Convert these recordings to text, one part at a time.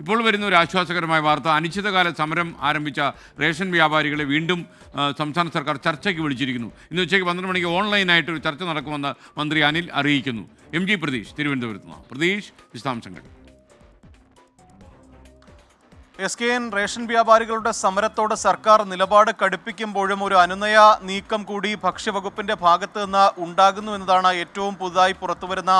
ഇപ്പോൾ വരുന്ന ഒരു ആശ്വാസകരമായ വാർത്ത, അനിശ്ചിതകാല സമരം ആരംഭിച്ച റേഷൻ വ്യാപാരികളെ വീണ്ടും സംസ്ഥാന സർക്കാർ ചർച്ചയ്ക്ക് വിളിച്ചിരിക്കുന്നു. ഇന്ന് ഉച്ചയ്ക്ക് 12 മണിക്ക് ഓൺലൈനായിട്ട് ഒരു ചർച്ച നടക്കുമെന്ന് മന്ത്രി അനിൽ അറിയിക്കുന്നു. MG പ്രതീഷ് തിരുവനന്തപുരത്ത് നിന്ന്. പ്രതീഷ്, വിശദാംശങ്ങൾ. SKN റേഷൻ വ്യാപാരികളുടെ സമരത്തോട് സർക്കാർ നിലപാട് കടുപ്പിക്കുമ്പോഴും ഒരു അനുനയ നീക്കം കൂടി ഭക്ഷ്യവകുപ്പിന്റെ ഭാഗത്ത് നിന്ന് ഉണ്ടാകുന്നു എന്നതാണ് ഏറ്റവും പുതുതായി പുറത്തുവരുന്ന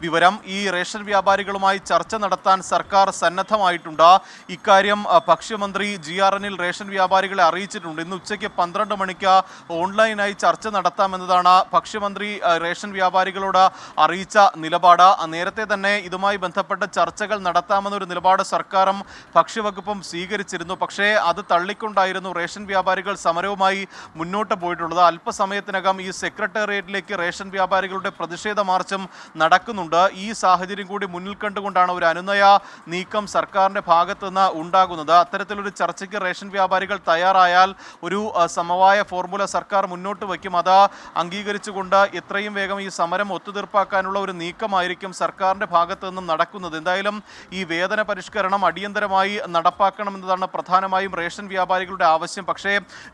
വിവരം. ഈ റേഷൻ വ്യാപാരികളുമായി ചർച്ച നടത്താൻ സർക്കാർ സന്നദ്ധമായിട്ടുണ്ട്. ഇക്കാര്യം ഭക്ഷ്യമന്ത്രി GR അനിൽ റേഷൻ വ്യാപാരികളെ അറിയിച്ചിട്ടുണ്ട്. ഇന്ന് ഉച്ചയ്ക്ക് 12 മണിക്ക് ഓൺലൈനായി ചർച്ച നടത്താമെന്നതാണ് ഭക്ഷ്യമന്ത്രി റേഷൻ വ്യാപാരികളോട് അറിയിച്ച നിലപാട്. നേരത്തെ തന്നെ ഇതുമായി ബന്ധപ്പെട്ട ചർച്ചകൾ നടത്താമെന്നൊരു നിലപാട് സർക്കാരും ഭക്ഷ്യവകുപ്പ് സ്വീകരിച്ചിരുന്നു. പക്ഷേ അത് തള്ളിക്കൊണ്ടായിരുന്നു റേഷൻ വ്യാപാരികൾ സമരവുമായി മുന്നോട്ട് പോയിട്ടുള്ളത്. അല്പസമയത്തിനകം ഈ സെക്രട്ടേറിയറ്റിലേക്ക് റേഷൻ വ്യാപാരികളുടെ പ്രതിഷേധ മാർച്ചും നടക്കുന്നുണ്ട്. ഈ സാഹചര്യം കൂടി മുന്നിൽ കണ്ടുകൊണ്ടാണ് ഒരു അനുനയ നീക്കം സർക്കാരിൻ്റെ ഭാഗത്തുനിന്ന് ഉണ്ടാകുന്നത്. അത്തരത്തിലൊരു ചർച്ചയ്ക്ക് റേഷൻ വ്യാപാരികൾ തയ്യാറായാൽ ഒരു സമവായ ഫോർമുല സർക്കാർ മുന്നോട്ട് വയ്ക്കും. അത് അംഗീകരിച്ചുകൊണ്ട് എത്രയും വേഗം ഈ സമരം ഒത്തുതീർപ്പാക്കാനുള്ള ഒരു നീക്കമായിരിക്കും സർക്കാരിൻ്റെ ഭാഗത്തു നിന്നും നടക്കുന്നത്. എന്തായാലും ഈ വേതന പരിഷ്കരണം അടിയന്തരമായി നടപ്പാക്കണമെന്നതാണ് പ്രധാനമായും റേഷൻ വ്യാപാരികളുടെ ആവശ്യം. പക്ഷേ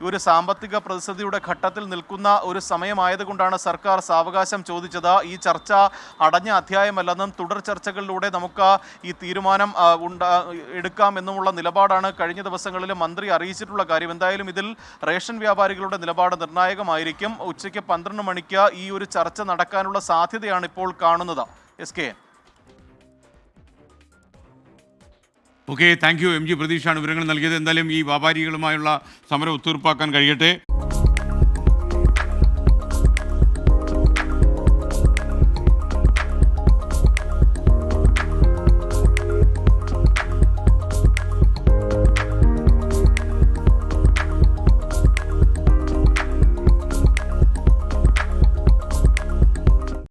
ഒരു സാമ്പത്തിക പ്രതിസന്ധിയുടെ ഘട്ടത്തിൽ നിൽക്കുന്ന ഒരു സമയമായതുകൊണ്ടാണ് സർക്കാർ സാവകാശം ചോദിച്ചത്. ഈ ചർച്ച അടഞ്ഞ അധ്യായമല്ലെന്നും തുടർ ചർച്ചകളിലൂടെ നമുക്ക് ഈ തീരുമാനം എടുക്കാം എന്നുമുള്ള നിലപാടാണ് കഴിഞ്ഞ ദിവസങ്ങളിൽ മന്ത്രി അറിയിച്ചിട്ടുള്ള കാര്യം. എന്തായാലും ഇതിൽ റേഷൻ വ്യാപാരികളുടെ നിലപാട് നിർണായകമായിരിക്കും. ഉച്ചയ്ക്ക് 12 മണിക്ക് ഈ ഒരു ചർച്ച നടക്കാനുള്ള സാധ്യതയാണ് ഇപ്പോൾ കാണുന്നത്. SKN. Okay, thank you. MG പ്രതീഷാണ് വിവരങ്ങൾ നൽകിയത്. എന്തായാലും ഈ വ്യാപാരികളുമായുള്ള സമരം ഒത്തുതീർപ്പാക്കാൻ കഴിയട്ടെ.